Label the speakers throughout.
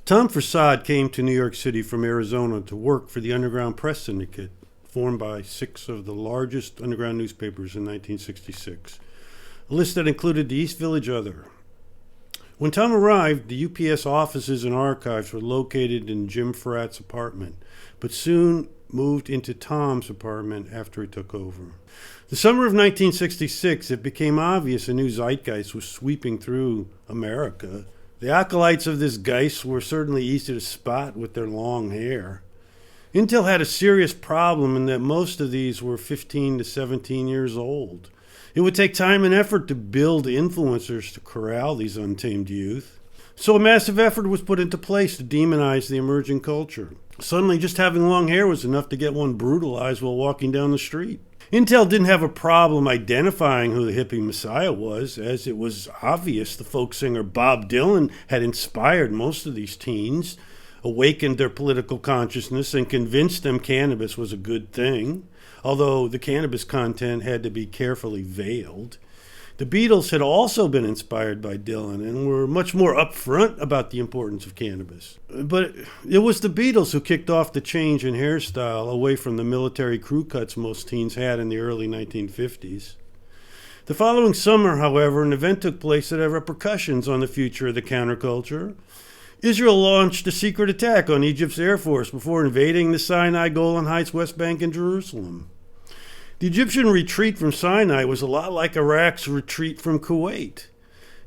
Speaker 1: Tom Prasad came to New York City from Arizona to work for the Underground Press Syndicate, formed by 6 of the largest underground newspapers in 1966, a list that included the East Village Other. When Tom arrived, the UPS offices and archives were located in Jim Farrat's apartment, but soon moved into Tom's apartment after he took over. The summer of 1966, it became obvious a new zeitgeist was sweeping through America. The acolytes of this geist were certainly easy to spot with their long hair. Intel had a serious problem in that most of these were 15 to 17 years old. It would take time and effort to build influencers to corral these untamed youth. So a massive effort was put into place to demonize the emerging culture. Suddenly, just having long hair was enough to get one brutalized while walking down the street. Intel didn't have a problem identifying who the hippie messiah was, as it was obvious the folk singer Bob Dylan had inspired most of these teens, awakened their political consciousness, and convinced them cannabis was a good thing, although the cannabis content had to be carefully veiled. The Beatles had also been inspired by Dylan and were much more upfront about the importance of cannabis. But it was the Beatles who kicked off the change in hairstyle away from the military crew cuts most teens had in the early 1950s. The following summer, however, an event took place that had repercussions on the future of the counterculture. Israel launched a secret attack on Egypt's Air Force before invading the Sinai, Golan Heights, West Bank, and Jerusalem. The Egyptian retreat from Sinai was a lot like Iraq's retreat from Kuwait.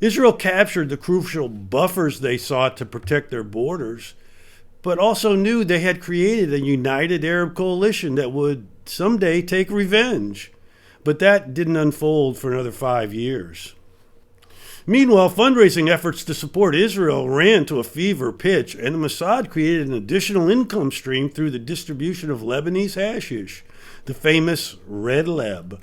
Speaker 1: Israel captured the crucial buffers they sought to protect their borders, but also knew they had created a united Arab coalition that would someday take revenge. But that didn't unfold for another 5 years. Meanwhile, fundraising efforts to support Israel ran to a fever pitch, and Mossad created an additional income stream through the distribution of Lebanese hashish, the famous Red Leb.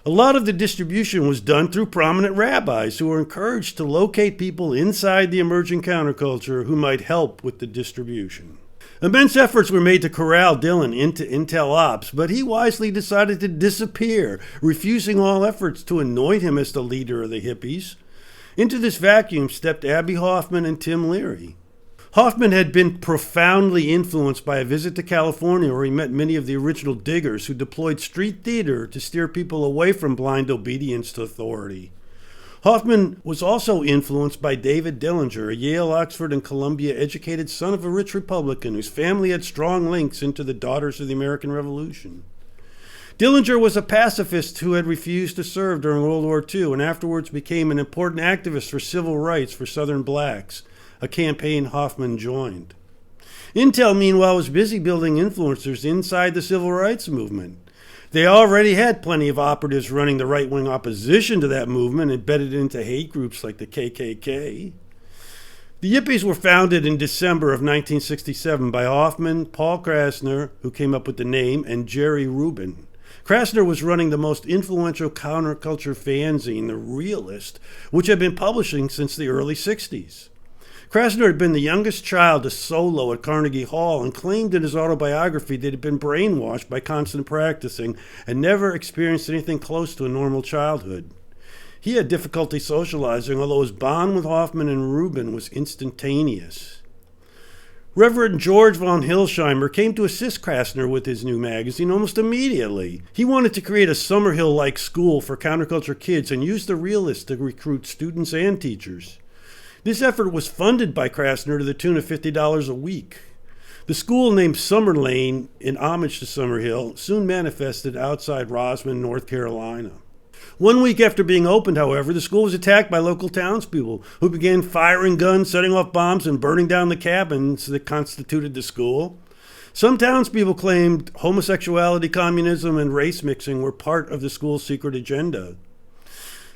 Speaker 1: A lot of the distribution was done through prominent rabbis who were encouraged to locate people inside the emerging counterculture who might help with the distribution. Immense efforts were made to corral Dylan into Intel Ops, but he wisely decided to disappear, refusing all efforts to anoint him as the leader of the hippies. Into this vacuum stepped Abbie Hoffman and Tim Leary. Hoffman had been profoundly influenced by a visit to California where he met many of the original diggers who deployed street theater to steer people away from blind obedience to authority. Hoffman was also influenced by David Dillinger, a Yale, Oxford, and Columbia educated son of a rich Republican whose family had strong links into the Daughters of the American Revolution. Dillinger was a pacifist who had refused to serve during World War II and afterwards became an important activist for civil rights for Southern blacks, a campaign Hoffman joined. Intel, meanwhile, was busy building influencers inside the civil rights movement. They already had plenty of operatives running the right-wing opposition to that movement embedded into hate groups like the KKK. The Yippies were founded in December of 1967 by Hoffman, Paul Krasner, who came up with the name, and Jerry Rubin. Krasner was running the most influential counterculture fanzine, The Realist, which had been publishing since the early 60s. Krasner had been the youngest child to solo at Carnegie Hall and claimed in his autobiography that he had been brainwashed by constant practicing and never experienced anything close to a normal childhood. He had difficulty socializing, although his bond with Hoffman and Rubin was instantaneous. Reverend George von Hilsheimer came to assist Krasner with his new magazine almost immediately. He wanted to create a Summerhill-like school for counterculture kids and used The Realist to recruit students and teachers. This effort was funded by Krasner to the tune of $50 a week. The school, named Summer Lane in homage to Summerhill, soon manifested outside Roswell, North Carolina. 1 week after being opened, however, the school was attacked by local townspeople who began firing guns, setting off bombs, and burning down the cabins that constituted the school. Some townspeople claimed homosexuality, communism, and race mixing were part of the school's secret agenda.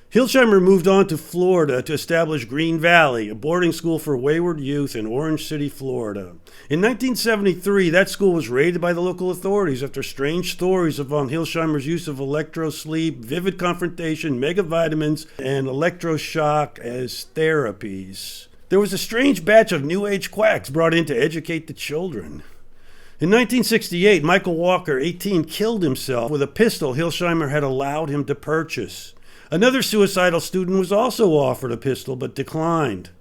Speaker 1: Hilsheimer moved on to Florida to establish Green Valley, a boarding school for wayward youth in Orange City, Florida. In 1973, that school was raided by the local authorities after strange stories of von Hilsheimer's use of electro-sleep, vivid confrontation, megavitamins, and electroshock as therapies. There was a strange batch of New Age quacks brought in to educate the children. In 1968, Michael Walker, 18, killed himself with a pistol Hilsheimer had allowed him to purchase. Another suicidal student was also offered a pistol but declined.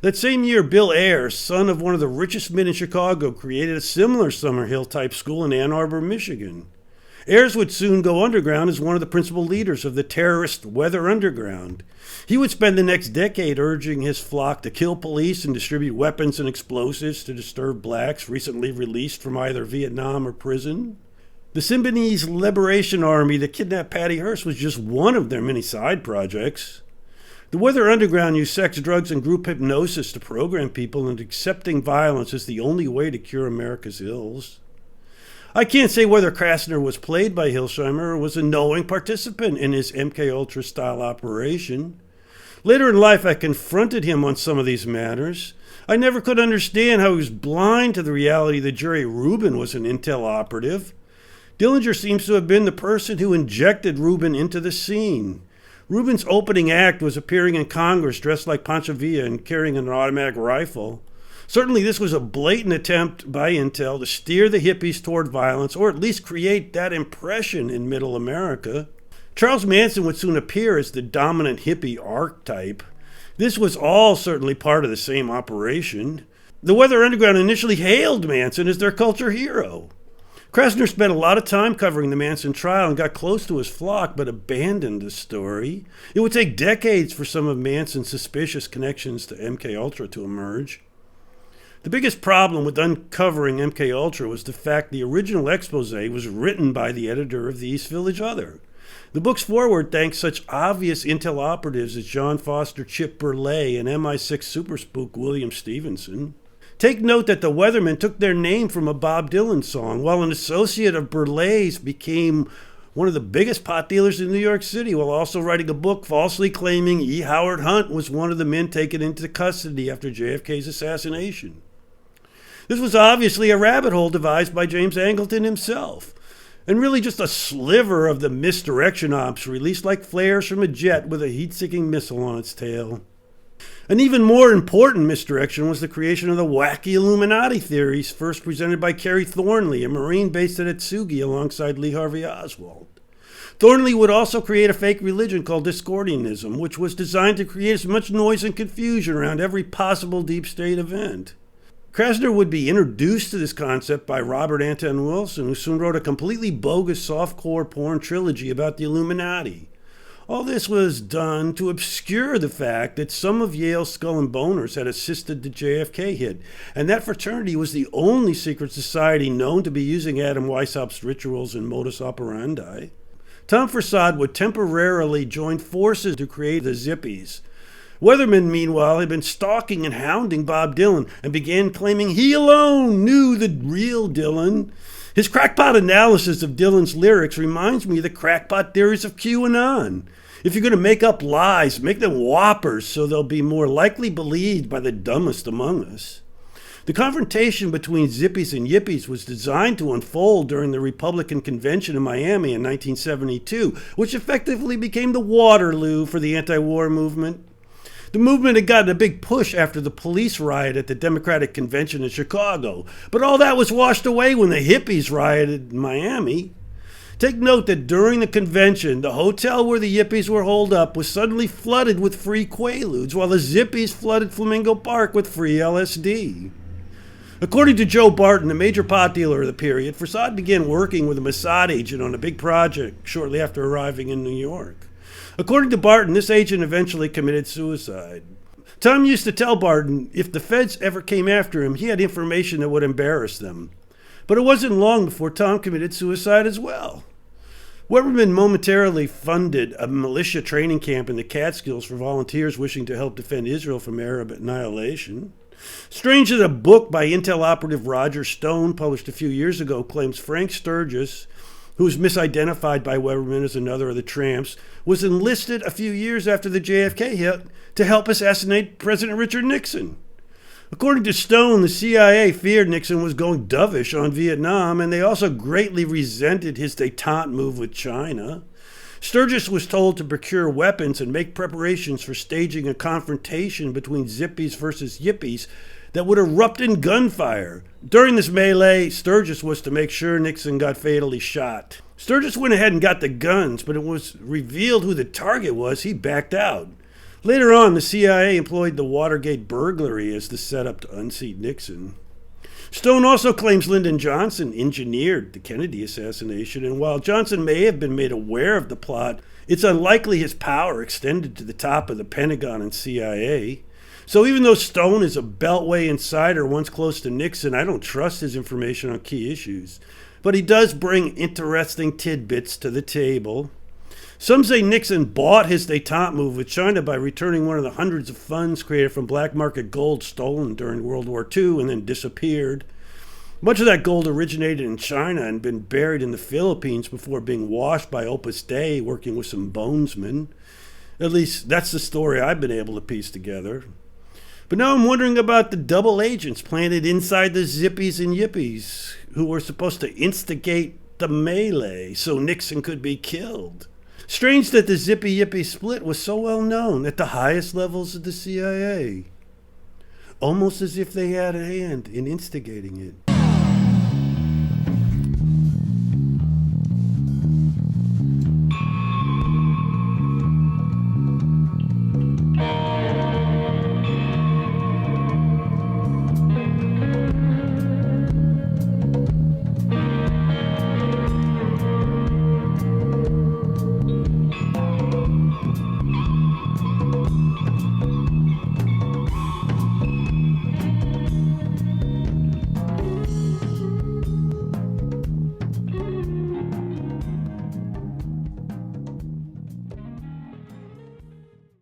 Speaker 1: That same year, Bill Ayers, son of one of the richest men in Chicago, created a similar Summerhill-type school in Ann Arbor, Michigan. Ayers would soon go underground as one of the principal leaders of the terrorist Weather Underground. He would spend the next decade urging his flock to kill police and distribute weapons and explosives to disturb blacks recently released from either Vietnam or prison. The Symbionese Liberation Army that kidnapped Patty Hearst was just one of their many side projects. The Weather Underground used sex, drugs, and group hypnosis to program people into accepting violence as the only way to cure America's ills. I can't say whether Krasner was played by Hilsheimer or was a knowing participant in his MK Ultra-style operation. Later in life, I confronted him on some of these matters. I never could understand how he was blind to the reality that Jerry Rubin was an intel operative. Dillinger seems to have been the person who injected Rubin into the scene. Rubin's opening act was appearing in Congress dressed like Pancho Villa and carrying an automatic rifle. Certainly this was a blatant attempt by Intel to steer the hippies toward violence, or at least create that impression in Middle America. Charles Manson would soon appear as the dominant hippie archetype. This was all certainly part of the same operation. The Weather Underground initially hailed Manson as their culture hero. Krasner spent a lot of time covering the Manson trial and got close to his flock, but abandoned the story. It would take decades for some of Manson's suspicious connections to MKUltra to emerge. The biggest problem with uncovering MKUltra was the fact the original expose was written by the editor of the East Village Other. The book's foreword thanks such obvious intel operatives as John Foster Chip Burleigh and MI6 super spook William Stevenson. Take note that the Weathermen took their name from a Bob Dylan song, while an associate of Burleigh's became one of the biggest pot dealers in New York City, while also writing a book falsely claiming E. Howard Hunt was one of the men taken into custody after JFK's assassination. This was obviously a rabbit hole devised by James Angleton himself, and really just a sliver of the misdirection ops released like flares from a jet with a heat-seeking missile on its tail. An even more important misdirection was the creation of the wacky Illuminati theories first presented by Kerry Thornley, a Marine based at Atsugi alongside Lee Harvey Oswald. Thornley would also create a fake religion called Discordianism, which was designed to create as much noise and confusion around every possible deep state event. Krasner would be introduced to this concept by Robert Anton Wilson, who soon wrote a completely bogus softcore porn trilogy about the Illuminati. All this was done to obscure the fact that some of Yale's Skull and Boners had assisted the JFK hit, and that fraternity was the only secret society known to be using Adam Weishaupt's rituals and modus operandi. Tom Forcade would temporarily join forces to create the Yippies. Weatherman, meanwhile, had been stalking and hounding Bob Dylan and began claiming he alone knew the real Dylan. His crackpot analysis of Dylan's lyrics reminds me of the crackpot theories of QAnon. If you're going to make up lies, make them whoppers so they'll be more likely believed by the dumbest among us. The confrontation between Zippies and Yippies was designed to unfold during the Republican Convention in Miami in 1972, which effectively became the Waterloo for the anti-war movement. The movement had gotten a big push after the police riot at the Democratic Convention in Chicago, but all that was washed away when the hippies rioted in Miami. Take note that during the convention, the hotel where the Yippies were holed up was suddenly flooded with free Quaaludes, while the Zippies flooded Flamingo Park with free LSD. According to Joe Barton, a major pot dealer of the period, Forcade began working with a Mossad agent on a big project shortly after arriving in New York. According to Barton, this agent eventually committed suicide. Tom used to tell Barton if the feds ever came after him, he had information that would embarrass them. But it wasn't long before Tom committed suicide as well. Weberman momentarily funded a militia training camp in the Catskills for volunteers wishing to help defend Israel from Arab annihilation. Strange that a book by Intel operative Roger Stone, published a few years ago, claims Frank Sturgis, who was misidentified by Weberman as another of the Tramps, was enlisted a few years after the JFK hit to help assassinate President Richard Nixon. According to Stone, the CIA feared Nixon was going dovish on Vietnam, and they also greatly resented his détente move with China. Sturgis was told to procure weapons and make preparations for staging a confrontation between Zippies versus Yippies that would erupt in gunfire. During this melee, Sturgis was to make sure Nixon got fatally shot. Sturgis went ahead and got the guns, but it was revealed who the target was. He backed out. Later on, the CIA employed the Watergate burglary as the setup to unseat Nixon. Stone also claims Lyndon Johnson engineered the Kennedy assassination, and while Johnson may have been made aware of the plot, it's unlikely his power extended to the top of the Pentagon and CIA. So even though Stone is a Beltway insider once close to Nixon, I don't trust his information on key issues. But he does bring interesting tidbits to the table. Some say Nixon bought his détente move with China by returning one of the hundreds of funds created from black market gold stolen during World War II and then disappeared. Much of that gold originated in China and been buried in the Philippines before being washed by Opus Dei working with some bonesmen. At least that's the story I've been able to piece together. But now I'm wondering about the double agents planted inside the Zippies and Yippies who were supposed to instigate the melee so Nixon could be killed. Strange that the Zippie-Yippie split was so well known at the highest levels of the CIA. Almost as if they had a hand in instigating it.